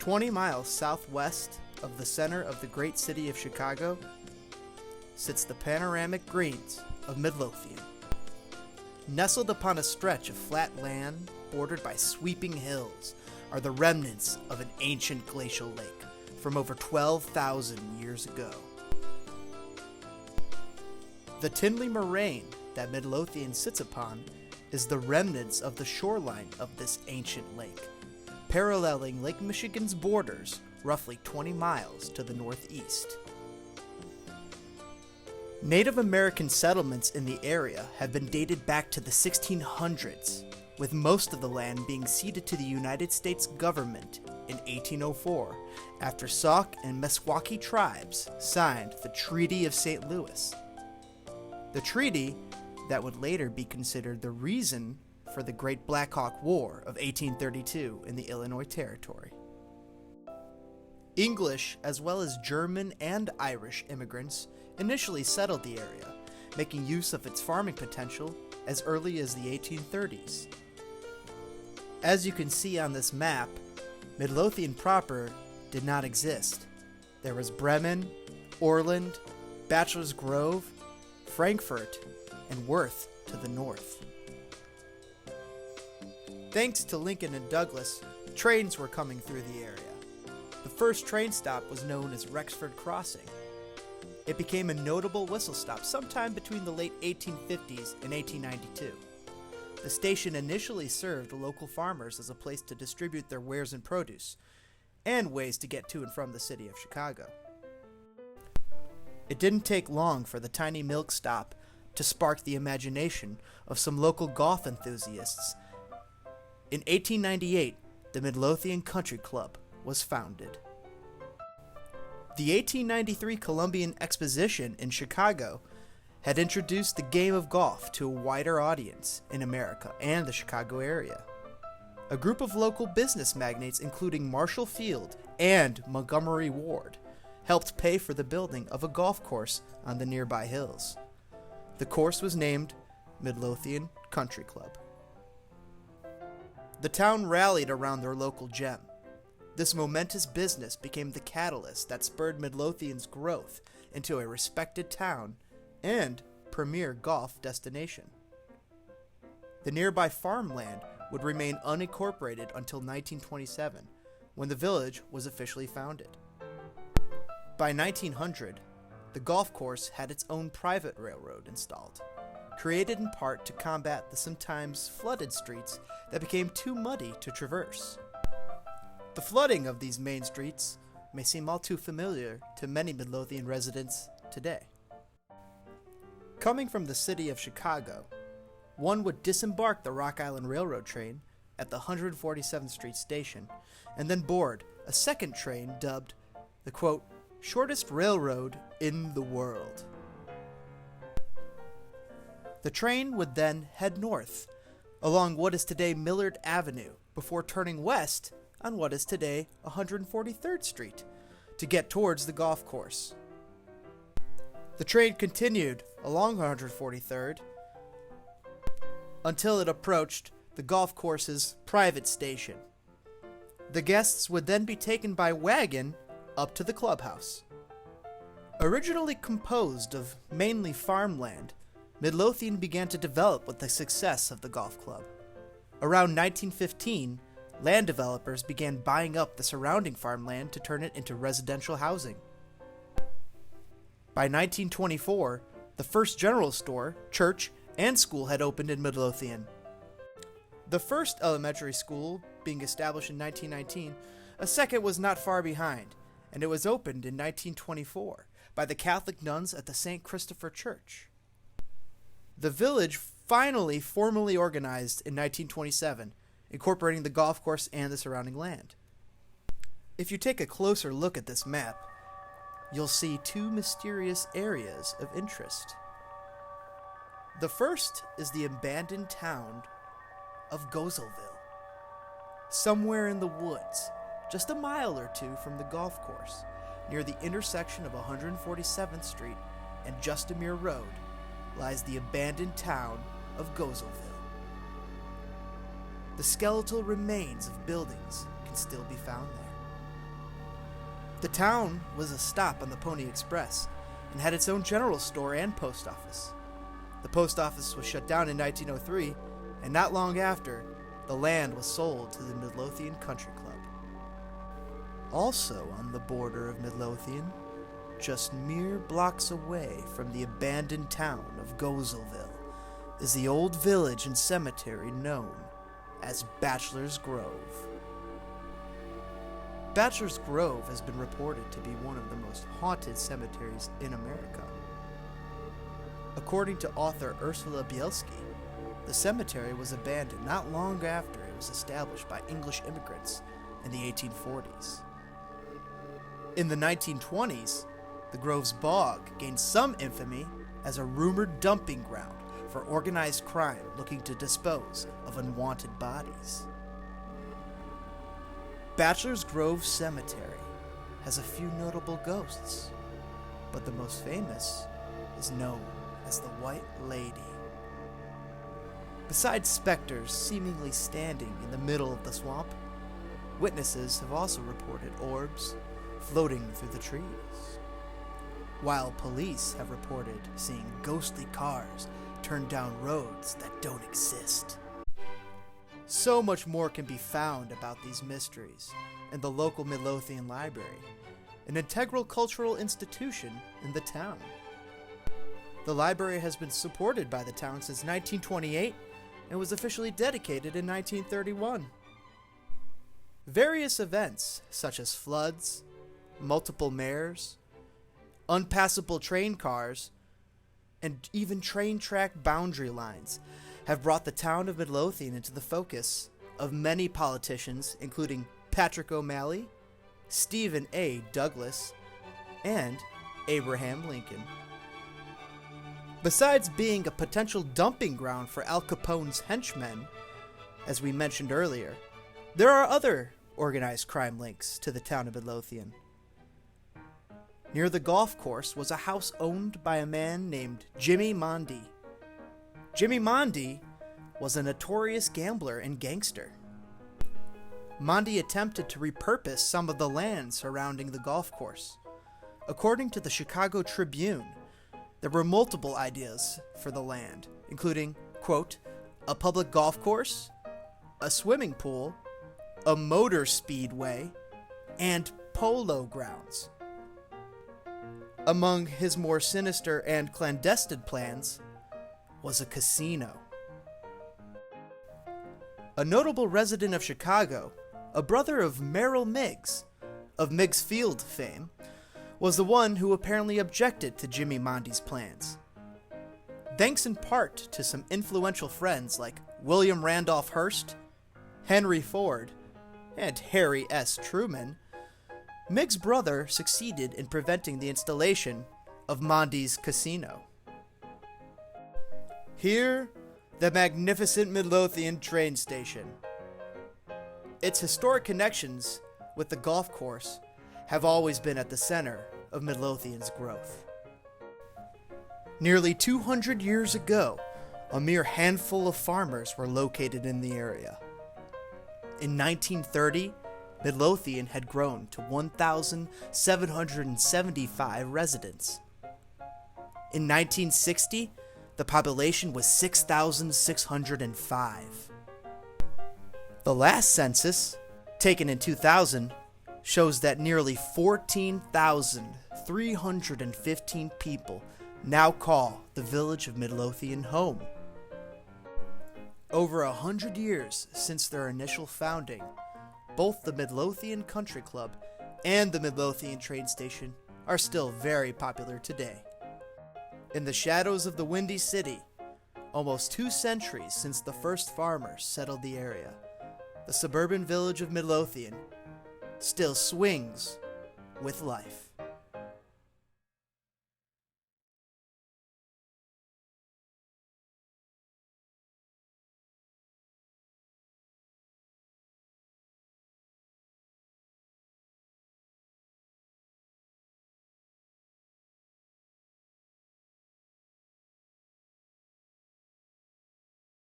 20 miles southwest of the center of the great city of Chicago sits the panoramic greens of Midlothian. Nestled upon a stretch of flat land bordered by sweeping hills are the remnants of an ancient glacial lake from over 12,000 years ago. The Tinley Moraine that Midlothian sits upon is the remnants of the shoreline of this ancient lake, paralleling Lake Michigan's borders roughly 20 miles to the northeast. Native American settlements in the area have been dated back to the 1600s, with most of the land being ceded to the United States government in 1804 after Sauk and Meskwaki tribes signed the Treaty of St. Louis. The treaty that would later be considered the reason for the Great Black Hawk War of 1832 in the Illinois Territory. English, as well as German and Irish immigrants, initially settled the area, making use of its farming potential as early as the 1830s. As you can see on this map, Midlothian proper did not exist. There was Bremen, Orland, Bachelor's Grove, Frankfort, and Worth to the north. Thanks to Lincoln and Douglas, trains were coming through the area. The first train stop was known as Rexford Crossing. It became a notable whistle stop sometime between the late 1850s and 1892. The station initially served local farmers as a place to distribute their wares and produce, and ways to get to and from the city of Chicago. It didn't take long for the tiny milk stop to spark the imagination of some local golf enthusiasts. In 1898, the Midlothian Country Club was founded. The 1893 Columbian Exposition in Chicago had introduced the game of golf to a wider audience in America and the Chicago area. A group of local business magnates, including Marshall Field and Montgomery Ward, helped pay for the building of a golf course on the nearby hills. The course was named Midlothian Country Club. The town rallied around their local gem. This momentous business became the catalyst that spurred Midlothian's growth into a respected town and premier golf destination. The nearby farmland would remain unincorporated until 1927, when the village was officially founded. By 1900, the golf course had its own private railroad installed, created in part to combat the sometimes flooded streets that became too muddy to traverse. The flooding of these main streets may seem all too familiar to many Midlothian residents today. Coming from the city of Chicago, one would disembark the Rock Island Railroad train at the 147th Street station and then board a second train dubbed the, quote, shortest railroad in the world. The train would then head north along what is today Millard Avenue before turning west on what is today 143rd Street to get towards the golf course. The train continued along 143rd until it approached the golf course's private station. The guests would then be taken by wagon up to the clubhouse. Originally composed of mainly farmland, Midlothian began to develop with the success of the golf club. Around 1915, land developers began buying up the surrounding farmland to turn it into residential housing. By 1924, the first general store, church, and school had opened in Midlothian. The first elementary school being established in 1919, a second was not far behind, and it was opened in 1924 by the Catholic nuns at the St. Christopher Church. The village finally formally organized in 1927, incorporating the golf course and the surrounding land. If you take a closer look at this map, you'll see two mysterious areas of interest. The first is the abandoned town of Gozalville, somewhere in the woods, just a mile or two from the golf course, near the intersection of 147th Street and Justimere Road, lies the abandoned town of Gozalville. The skeletal remains of buildings can still be found there. The town was a stop on the Pony Express and had its own general store and post office. The post office was shut down in 1903, and not long after, the land was sold to the Midlothian Country Club. Also on the border of Midlothian, just mere blocks away from the abandoned town of Gozelville, is the old village and cemetery known as Bachelor's Grove. Bachelor's Grove has been reported to be one of the most haunted cemeteries in America. According to author Ursula Bielski, the cemetery was abandoned not long after it was established by English immigrants in the 1840s. In the 1920s, the Grove's bog gained some infamy as a rumored dumping ground for organized crime looking to dispose of unwanted bodies. Bachelor's Grove Cemetery has a few notable ghosts, but the most famous is known as the White Lady. Besides specters seemingly standing in the middle of the swamp, witnesses have also reported orbs floating through the trees, while police have reported seeing ghostly cars turn down roads that don't exist. So much more can be found about these mysteries in the local Midlothian Library, an integral cultural institution in the town. The library has been supported by the town since 1928 and was officially dedicated in 1931. Various events, such as floods, multiple mayors, unpassable train cars, and even train track boundary lines, have brought the town of Midlothian into the focus of many politicians, including Patrick O'Malley, Stephen A. Douglas, and Abraham Lincoln. Besides being a potential dumping ground for Al Capone's henchmen, as we mentioned earlier, there are other organized crime links to the town of Midlothian. Near the golf course was a house owned by a man named Jimmy Mondy. Jimmy Mondy was a notorious gambler and gangster. Mondy attempted to repurpose some of the land surrounding the golf course. According to the Chicago Tribune, there were multiple ideas for the land, including, quote, a public golf course, a swimming pool, a motor speedway, and polo grounds. Among his more sinister and clandestine plans was a casino. A notable resident of Chicago, a brother of Merrill Meigs, of Meigs Field fame, was the one who apparently objected to Jimmy Mondy's plans. Thanks in part to some influential friends like William Randolph Hearst, Henry Ford, and Harry S. Truman, Meigs' brother succeeded in preventing the installation of Mondy's casino. Here, the magnificent Midlothian train station. Its historic connections with the golf course have always been at the center of Midlothian's growth. Nearly 200 years ago, a mere handful of farmers were located in the area. In 1930, Midlothian had grown to 1,775 residents. In 1960, the population was 6,605. The last census, taken in 2000, shows that nearly 14,315 people now call the village of Midlothian home. Over 100 years since their initial founding, both the Midlothian Country Club and the Midlothian train station are still very popular today. In the shadows of the Windy City, almost 2 centuries since the first farmers settled the area, the suburban village of Midlothian still swings with life.